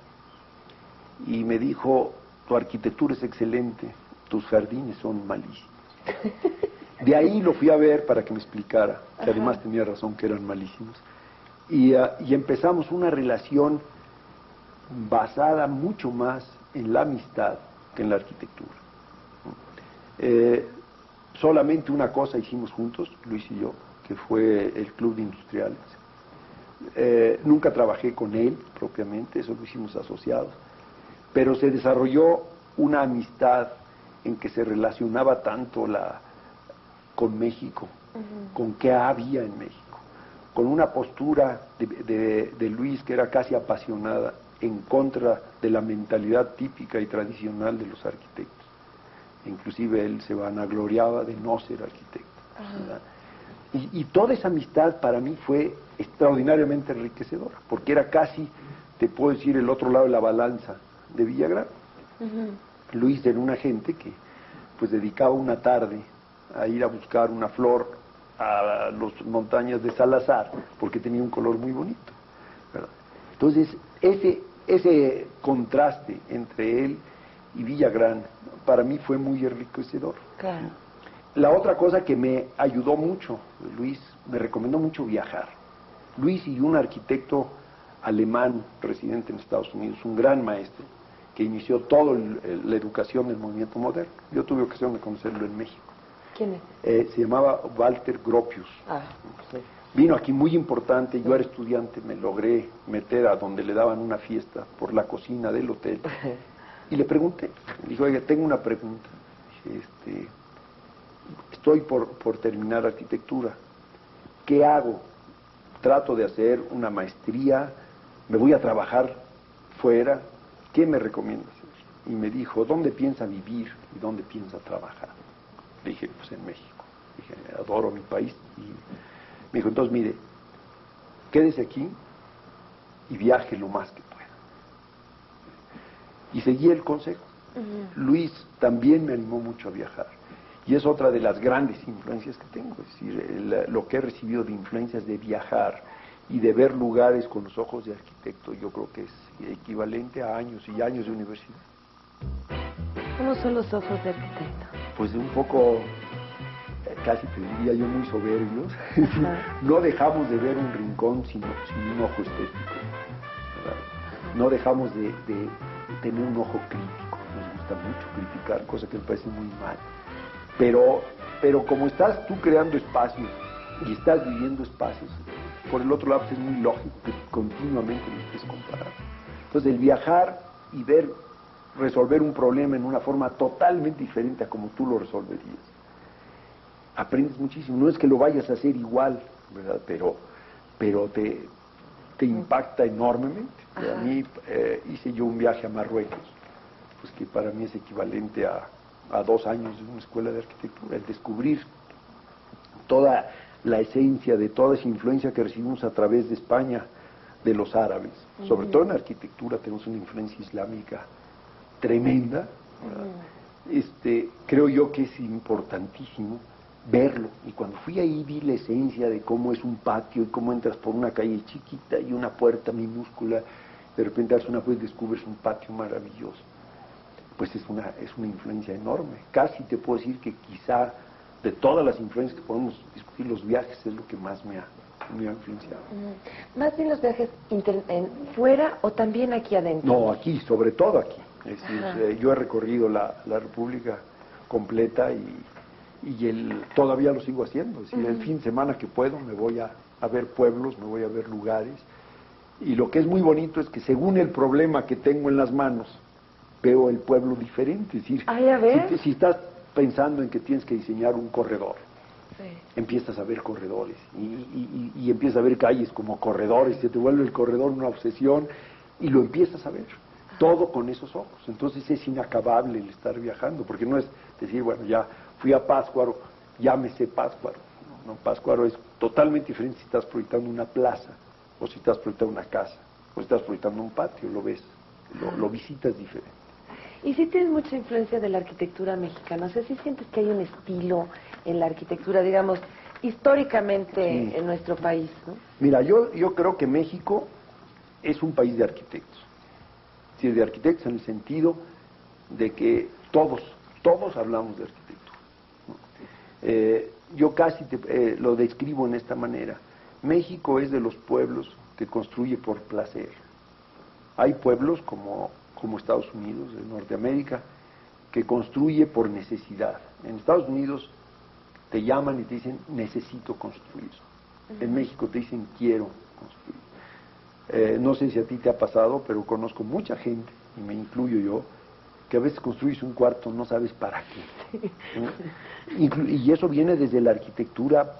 y me dijo: tu arquitectura es excelente, tus jardines son malísimos. De ahí lo fui a ver para que me explicara, que además tenía razón que eran malísimos, y empezamos una relación basada mucho más en la amistad que en la arquitectura. Solamente una cosa hicimos juntos, Luis y yo, que fue el Club de Industriales. Nunca trabajé con él propiamente, eso lo hicimos asociados, pero se desarrolló una amistad en que se relacionaba tanto con México, con qué había en México, con una postura de Luis que era casi apasionada en contra de la mentalidad típica y tradicional de los arquitectos. Inclusive él se vanagloriaba de no ser arquitecto. Y toda esa amistad para mí fue extraordinariamente enriquecedora, porque era casi, te puedo decir, el otro lado de la balanza de Villagrán. Luis era una gente que pues dedicaba una tarde a ir a buscar una flor a las montañas de Salazar, porque tenía un color muy bonito, ¿verdad? Entonces, ese contraste entre él y Villagrán, para mí fue muy enriquecedor. Claro. La otra cosa que me ayudó mucho, Luis, me recomendó mucho viajar. Luis y un arquitecto alemán residente en Estados Unidos, un gran maestro, que inició toda la educación del movimiento moderno. Yo tuve ocasión de conocerlo en México. ¿Quién es? Se llamaba Walter Gropius. Sí. Vino aquí muy importante, yo era estudiante, me logré meter a donde le daban una fiesta por la cocina del hotel. Y le pregunté, le dije: oiga, tengo una pregunta. Dije, estoy por terminar arquitectura. ¿Qué hago? Trato de hacer una maestría, me voy a trabajar fuera. ¿Qué me recomienda hacer? Y me dijo: ¿dónde piensa vivir y dónde piensa trabajar? Le dije: pues en México. Dije: adoro mi país. Y me dijo: entonces mire, quédese aquí y viaje lo más que pueda. Y seguí el consejo. Luis también me animó mucho a viajar. Y es otra de las grandes influencias que tengo. Es decir, lo que he recibido de influencias de viajar y de ver lugares con los ojos de arquitecto, yo creo que es equivalente a años y años de universidad. ¿Cómo son los ojos de arquitecto? Pues un poco, casi te diría yo, muy soberbios. No dejamos de ver un rincón sin un ojo estético, ¿verdad? No dejamos de tener un ojo crítico. Nos gusta mucho criticar, cosa que me parece muy mal. Pero como estás tú creando espacios y estás viviendo espacios, por el otro lado pues es muy lógico que continuamente lo estés comparando. Entonces el viajar y resolver un problema en una forma totalmente diferente a como tú lo resolverías, aprendes muchísimo. No es que lo vayas a hacer igual, ¿verdad? Pero te impacta enormemente. A mí hice yo un viaje a Marruecos, pues que para mí es equivalente a 2 años de una escuela de arquitectura. El descubrir toda la esencia de toda esa influencia que recibimos a través de España, de los árabes. Sobre todo en arquitectura tenemos una influencia islámica tremenda. Creo yo que es importantísimo verlo. Y cuando fui ahí vi la esencia de cómo es un patio y cómo entras por una calle chiquita y una puerta minúscula, de repente das una puerta y descubres un patio maravilloso. Pues es una influencia enorme. Casi te puedo decir que quizá de todas las influencias que podemos discutir, los viajes es lo que más me ha influenciado. ¿Más bien los viajes fuera o también aquí adentro? No, aquí, sobre todo aquí. Es decir, yo he recorrido la República completa y todavía lo sigo haciendo. Es decir, el fin de semana que puedo me voy a ver pueblos, me voy a ver lugares. Y lo que es muy bonito es que según el problema que tengo en las manos, veo el pueblo diferente. Es decir, si estás pensando en que tienes que diseñar un corredor, empiezas a ver corredores y empiezas a ver calles como corredores, se te vuelve el corredor una obsesión y lo empiezas a ver, todo con esos ojos. Entonces es inacabable el estar viajando, porque no es decir, bueno, ya fui a Pátzcuaro, ya me sé Pátzcuaro. No, Pátzcuaro es totalmente diferente si estás proyectando una plaza, o si estás proyectando una casa, o si estás proyectando un patio, lo ves, lo visitas diferente. Y sí tienes mucha influencia de la arquitectura mexicana, o sea, sí sientes que hay un estilo en la arquitectura, digamos, históricamente en nuestro país, ¿no? Mira, yo creo que México es un país de arquitectos. Es decir, de arquitectos en el sentido de que todos hablamos de arquitectura, ¿no? Yo casi lo describo en esta manera. México es de los pueblos que construye por placer. Hay pueblos como Estados Unidos, de Norteamérica, que construye por necesidad. En Estados Unidos te llaman y te dicen, necesito construir. En México te dicen, quiero construir. No sé si a ti te ha pasado, pero conozco mucha gente, y me incluyo yo, que a veces construyes un cuarto, no sabes para qué. Y eso viene desde la arquitectura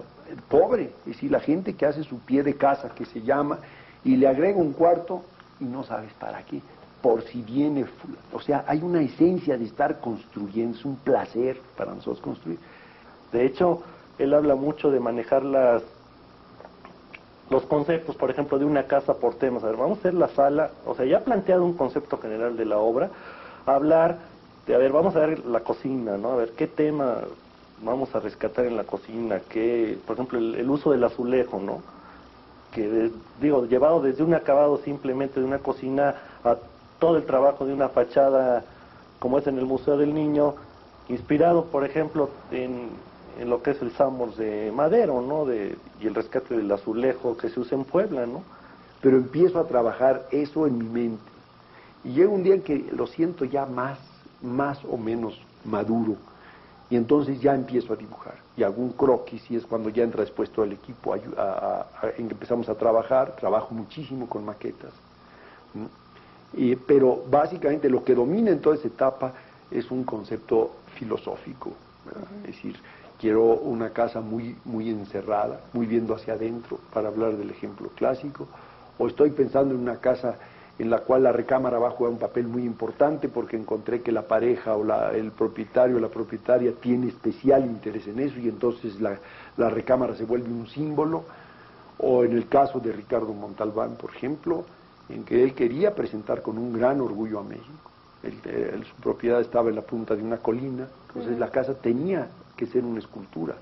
pobre, es decir, la gente que hace su pie de casa, que se llama, y le agrega un cuarto y no sabes para qué, por si viene, o sea, hay una esencia de estar construyendo, es un placer para nosotros construir. De hecho, él habla mucho de manejar los conceptos, por ejemplo, de una casa por temas. A ver, vamos a hacer la sala, o sea, ya ha planteado un concepto general de la obra, hablar de, a ver, vamos a ver la cocina, ¿no? A ver, ¿qué tema vamos a rescatar en la cocina? Por ejemplo, el uso del azulejo, ¿no? Que, llevado desde un acabado simplemente de una cocina a todo el trabajo de una fachada, como es en el Museo del Niño, inspirado, por ejemplo, en lo que es el Sambors de Madero, ¿no? Y el rescate del azulejo que se usa en Puebla, ¿no? Pero empiezo a trabajar eso en mi mente. Y llega un día en que lo siento ya más o menos maduro. Y entonces ya empiezo a dibujar. Y hago un croquis y es cuando ya entra después todo el equipo en que empezamos a trabajar. Trabajo muchísimo con maquetas. Pero básicamente lo que domina en toda esa etapa es un concepto filosófico. Es decir, quiero una casa muy encerrada, muy viendo hacia adentro, para hablar del ejemplo clásico. O estoy pensando en una casa en la cual la recámara va a jugar un papel muy importante porque encontré que la pareja o el propietario o la propietaria tiene especial interés en eso y entonces la recámara se vuelve un símbolo. O en el caso de Ricardo Montalbán, por ejemplo, en que él quería presentar con un gran orgullo a México. Su propiedad estaba en la punta de una colina, entonces la casa tenía que ser una escultura.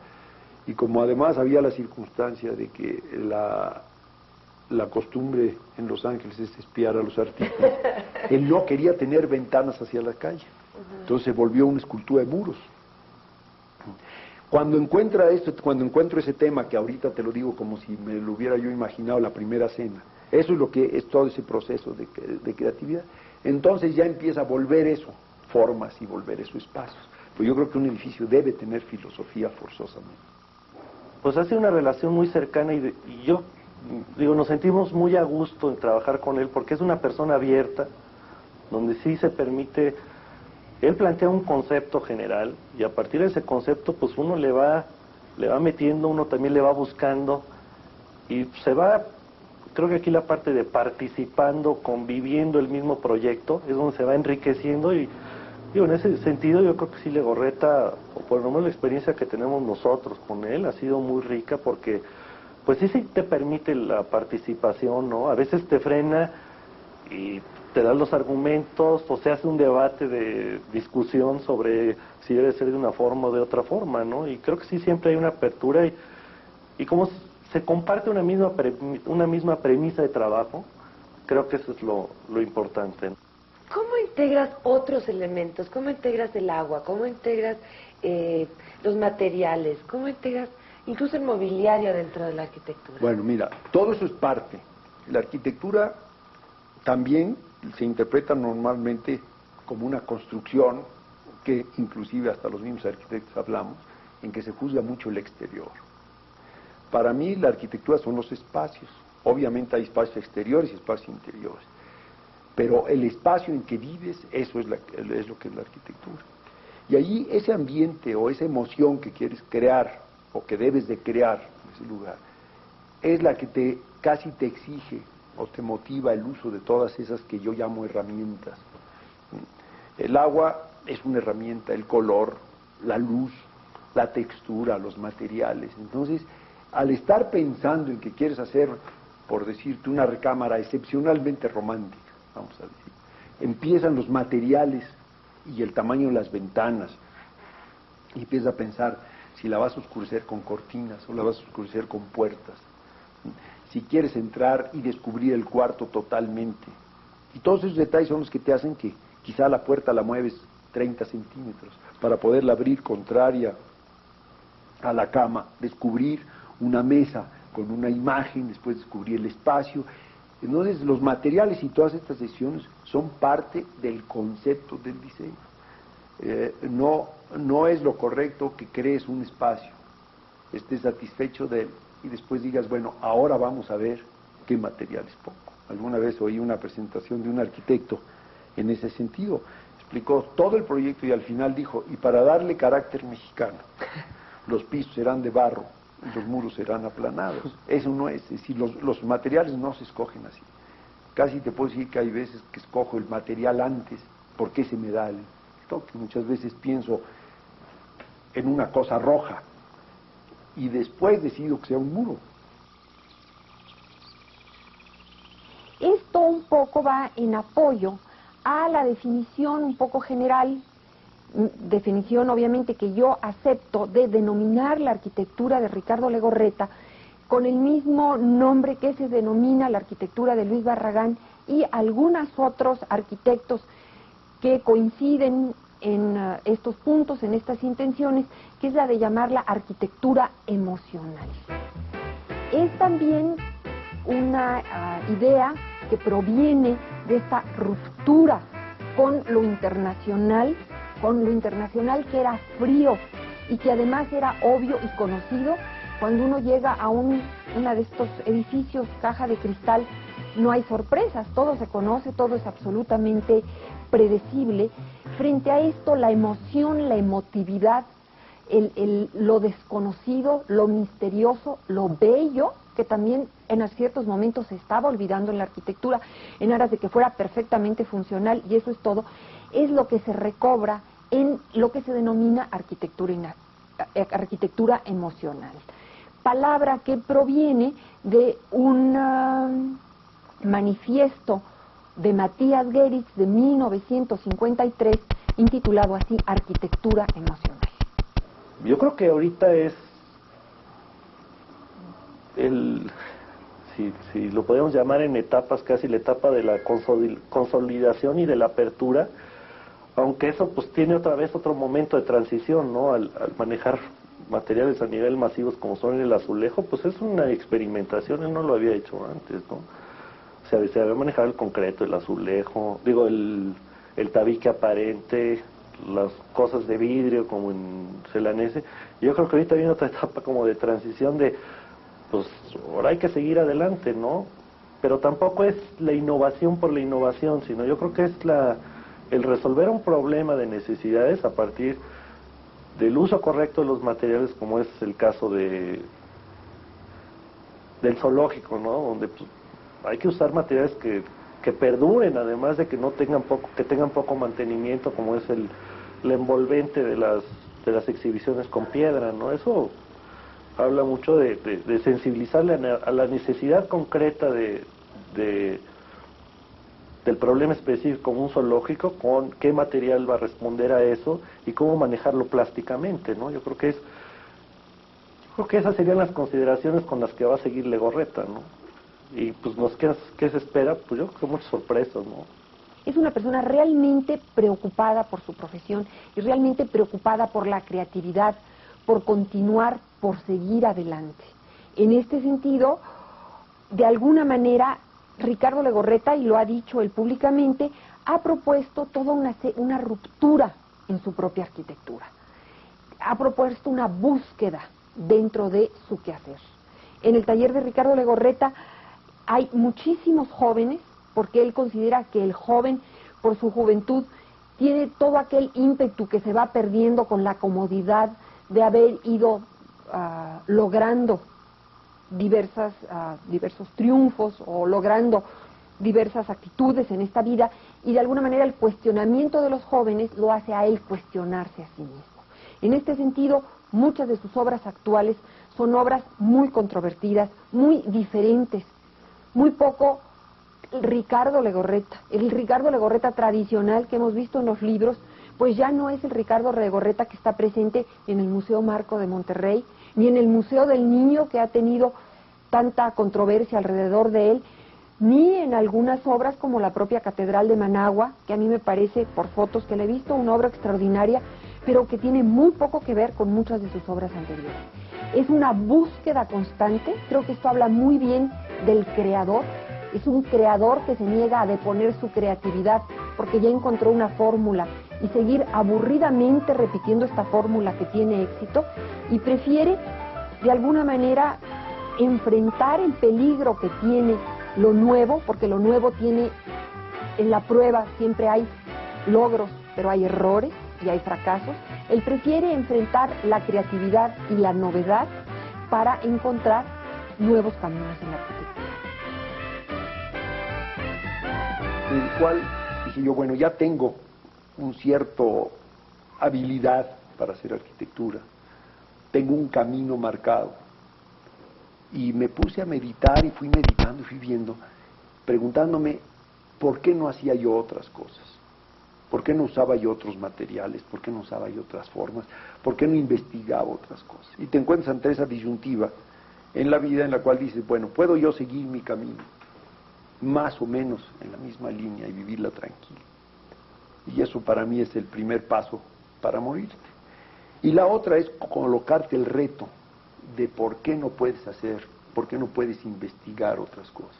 Y como además había la circunstancia de que la costumbre en Los Ángeles es espiar a los artistas, él no quería tener ventanas hacia la calle, entonces se volvió una escultura de muros. Cuando encuentro ese tema, que ahorita te lo digo como si me lo hubiera yo imaginado la primera cena, eso es lo que es todo ese proceso de creatividad, entonces ya empieza a volver eso formas y volver eso espacios. Pues yo creo que un edificio debe tener filosofía forzosamente. Pues hace una relación muy cercana y yo nos sentimos muy a gusto en trabajar con él porque es una persona abierta, donde sí se permite, él plantea un concepto general y a partir de ese concepto pues uno le va metiendo, uno también le va buscando y se va, creo que aquí la parte de participando, conviviendo el mismo proyecto, es donde se va enriqueciendo y en ese sentido yo creo que sí Legorreta por lo menos la experiencia que tenemos nosotros con él ha sido muy rica porque pues sí te permite la participación, ¿no? A veces te frena y te dan los argumentos o se hace un debate de discusión sobre si debe ser de una forma o de otra forma, ¿no? Y creo que sí siempre hay una apertura y como se comparte una misma premisa de trabajo, creo que eso es lo importante, ¿no? ¿Cómo integras otros elementos? ¿Cómo integras el agua? ¿Cómo integras los materiales? ¿Cómo integras incluso el mobiliario dentro de la arquitectura? Bueno, mira, todo eso es parte. La arquitectura también se interpreta normalmente como una construcción que inclusive hasta los mismos arquitectos hablamos, en que se juzga mucho el exterior. Para mí la arquitectura son los espacios. Obviamente hay espacios exteriores y espacios interiores. Pero el espacio en que vives, eso es lo que es la arquitectura. Y allí ese ambiente o esa emoción que quieres crear o que debes de crear en ese lugar, es la que casi te exige o te motiva el uso de todas esas que yo llamo herramientas. El agua es una herramienta, el color, la luz, la textura, los materiales. Entonces, al estar pensando en que quieres hacer, por decirte, una recámara excepcionalmente romántica, vamos a decir, empiezan los materiales y el tamaño de las ventanas, y empiezas a pensar si la vas a oscurecer con cortinas o la vas a oscurecer con puertas, si quieres entrar y descubrir el cuarto totalmente. Y todos esos detalles son los que te hacen que quizá la puerta la mueves 30 centímetros para poderla abrir contraria a la cama, descubrir una mesa con una imagen, después descubrir el espacio. Entonces los materiales y todas estas decisiones son parte del concepto del diseño. No es lo correcto que crees un espacio, estés satisfecho de él y después digas, bueno, ahora vamos a ver qué materiales pongo. Alguna vez oí una presentación de un arquitecto en ese sentido, explicó todo el proyecto y al final dijo, y para darle carácter mexicano, los pisos serán de barro y los muros serán aplanados. Eso no es decir, los materiales no se escogen así. Casi te puedo decir que hay veces que escojo el material antes, porque ese me da el toque. Muchas veces pienso en una cosa roja y después decido que sea un muro. Esto un poco va en apoyo a la definición un poco general, definición obviamente que yo acepto, de denominar la arquitectura de Ricardo Legorreta con el mismo nombre que se denomina la arquitectura de Luis Barragán y algunos otros arquitectos que coinciden en estos puntos, en estas intenciones, que es la de llamarla arquitectura emocional. Es también una idea que proviene de esta ruptura con lo internacional que era frío y que además era obvio y conocido. Cuando uno llega a uno de estos edificios, caja de cristal, no hay sorpresas, todo se conoce, todo es absolutamente predecible. Frente a esto, la emoción, la emotividad, lo desconocido, lo misterioso, lo bello, que también en ciertos momentos se estaba olvidando en la arquitectura, en aras de que fuera perfectamente funcional, y eso es todo, es lo que se recobra en lo que se denomina arquitectura emocional. Palabra que proviene de un manifiesto de Matías Geritz de 1953, intitulado así, Arquitectura Emocional. Yo creo que ahorita es si lo podemos llamar en etapas, casi la etapa de la consolidación y de la apertura, aunque eso pues tiene otra vez otro momento de transición, ¿no? Al manejar materiales a nivel masivos como son el azulejo, pues es una experimentación, él no lo había hecho antes, ¿no? O sea, se había manejado el concreto, el azulejo, digo, el tabique aparente, las cosas de vidrio como en Celanese. Yo creo que ahorita viene otra etapa como de transición de, pues ahora hay que seguir adelante, ¿no? Pero tampoco es la innovación por la innovación, sino yo creo que es el resolver un problema de necesidades a partir del uso correcto de los materiales, como es el caso del zoológico, ¿no? Donde pues, hay que usar materiales que perduren, además de que no tengan poco mantenimiento, como es el envolvente de las las exhibiciones con piedra, ¿no? Eso habla mucho de sensibilizarle a la necesidad concreta del problema específico como un zoológico, con qué material va a responder a eso y cómo manejarlo plásticamente, ¿no? Yo creo que esas serían las consideraciones con las que va a seguir Legorreta, ¿no? Y pues ¿qué se espera? Pues yo creo que muchas sorpresas, ¿no? Es una persona realmente preocupada por su profesión y realmente preocupada por la creatividad, por continuar, por seguir adelante. En este sentido, de alguna manera, Ricardo Legorreta, y lo ha dicho él públicamente, ha propuesto toda una ruptura en su propia arquitectura. Ha propuesto una búsqueda dentro de su quehacer. En el taller de Ricardo Legorreta hay muchísimos jóvenes, porque él considera que el joven, por su juventud, tiene todo aquel ímpetu que se va perdiendo con la comodidad de haber ido logrando diversos triunfos o logrando diversas actitudes en esta vida, y de alguna manera el cuestionamiento de los jóvenes lo hace a él cuestionarse a sí mismo. En este sentido, muchas de sus obras actuales son obras muy controvertidas, muy diferentes, muy poco el Ricardo Legorreta tradicional que hemos visto en los libros, pues ya no es el Ricardo Legorreta que está presente en el Museo Marco de Monterrey, ni en el Museo del Niño, que ha tenido tanta controversia alrededor de él, ni en algunas obras como la propia Catedral de Managua, que a mí me parece, por fotos que le he visto, una obra extraordinaria, pero que tiene muy poco que ver con muchas de sus obras anteriores. Es una búsqueda constante, creo que esto habla muy bien del creador. Es un creador que se niega a deponer su creatividad porque ya encontró una fórmula, y seguir aburridamente repitiendo esta fórmula que tiene éxito, y prefiere de alguna manera enfrentar el peligro que tiene lo nuevo, porque lo nuevo tiene, en la prueba siempre hay logros, pero hay errores y hay fracasos. Él prefiere enfrentar la creatividad y la novedad para encontrar nuevos caminos en la arquitectura. En el cual dije yo, bueno, ya tengo un cierto habilidad para hacer arquitectura, tengo un camino marcado, y me puse a meditar y fui meditando y fui viendo, preguntándome por qué no hacía yo otras cosas, por qué no usaba yo otros materiales, por qué no usaba yo otras formas, por qué no investigaba otras cosas. Y te encuentras ante esa disyuntiva en la vida en la cual dices, bueno, ¿puedo yo seguir mi camino más o menos en la misma línea y vivirla tranquila? Y eso para mí es el primer paso para morirte. Y la otra es colocarte el reto de por qué no puedes hacer, por qué no puedes investigar otras cosas.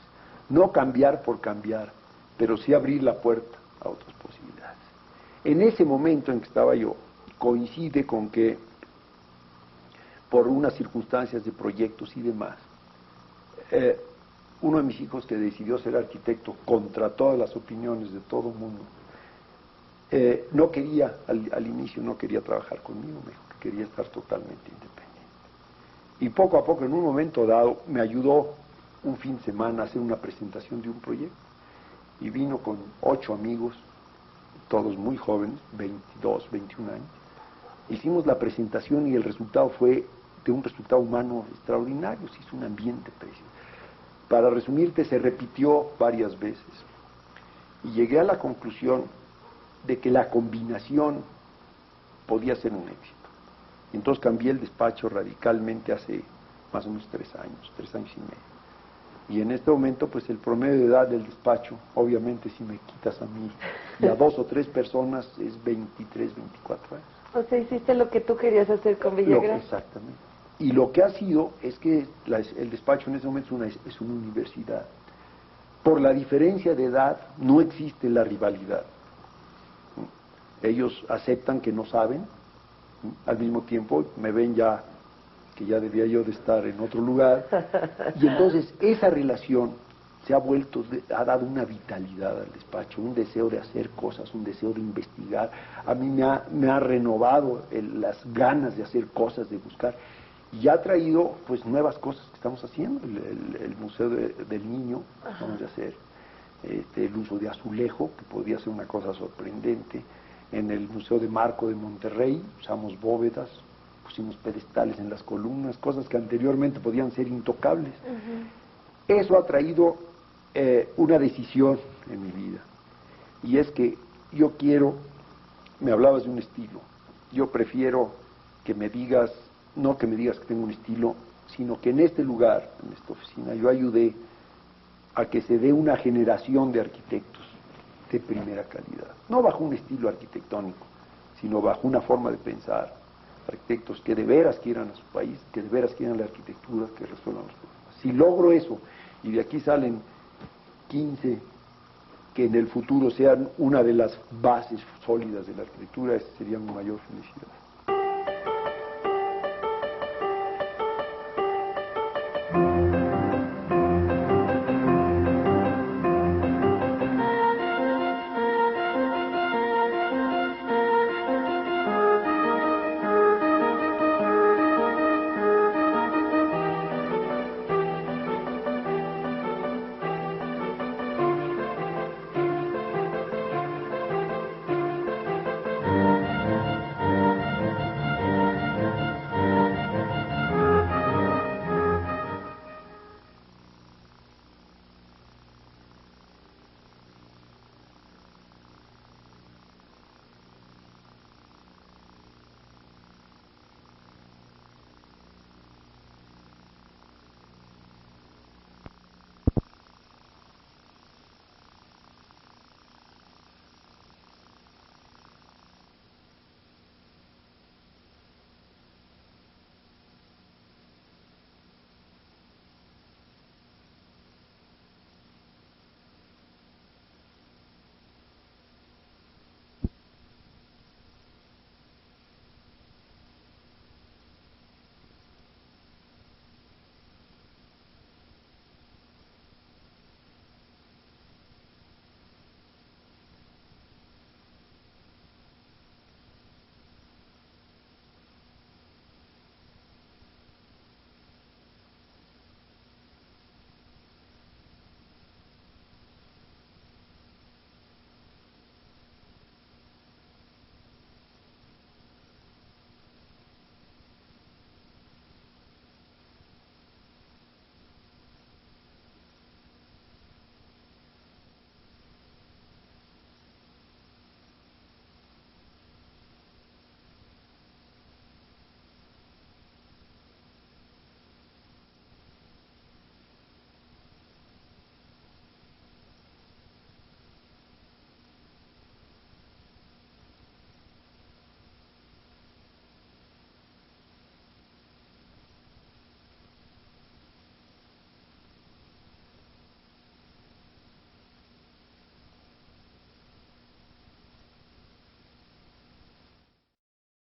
No cambiar por cambiar, pero sí abrir la puerta a otras posibilidades. En ese momento en que estaba yo, coincide con que, por unas circunstancias de proyectos y demás, uno de mis hijos, que decidió ser arquitecto contra todas las opiniones de todo el mundo, no quería, al inicio no quería trabajar conmigo, me dijo que quería estar totalmente independiente. Y poco a poco, en un momento dado, me ayudó un fin de semana a hacer una presentación de un proyecto, y vino con 8 amigos, todos muy jóvenes, 22, 21 años. Hicimos la presentación y el resultado fue de un resultado humano extraordinario, se hizo un ambiente precioso. Para resumirte, se repitió varias veces, y llegué a la conclusión de que la combinación podía ser un éxito. Entonces cambié el despacho radicalmente hace más o menos 3 años y medio. Y en este momento, pues el promedio de edad del despacho, obviamente si me quitas a mí y a 2 o 3 personas, es 23, 24 años. O sea, hiciste lo que tú querías hacer con Villagrán. Exactamente. Y lo que ha sido es que el despacho en ese momento es una universidad. Por la diferencia de edad no existe la rivalidad. Ellos aceptan que no saben, al mismo tiempo me ven ya que ya debía yo de estar en otro lugar, y entonces esa relación se ha ha dado una vitalidad al despacho, un deseo de hacer cosas, un deseo de investigar. A mí me ha renovado las ganas de hacer cosas, de buscar, y ha traído pues nuevas cosas que estamos haciendo. El Museo del Niño, vamos a hacer el uso de azulejo, que podría ser una cosa sorprendente. en el Museo de Marco de Monterrey, usamos bóvedas, pusimos pedestales en las columnas, cosas que anteriormente podían ser intocables. Eso ha traído una decisión en mi vida, y es que yo quiero, me hablabas de un estilo, yo prefiero que me digas, no que me digas que tengo un estilo, sino que en este lugar, en esta oficina, yo ayudé a que se dé una generación de arquitectos de primera calidad, no bajo un estilo arquitectónico, sino bajo una forma de pensar, arquitectos que de veras quieran a su país, que de veras quieran la arquitectura, que resuelvan los problemas. Si logro eso, y de aquí salen 15 que en el futuro sean una de las bases sólidas de la arquitectura, esa sería mi mayor felicidad.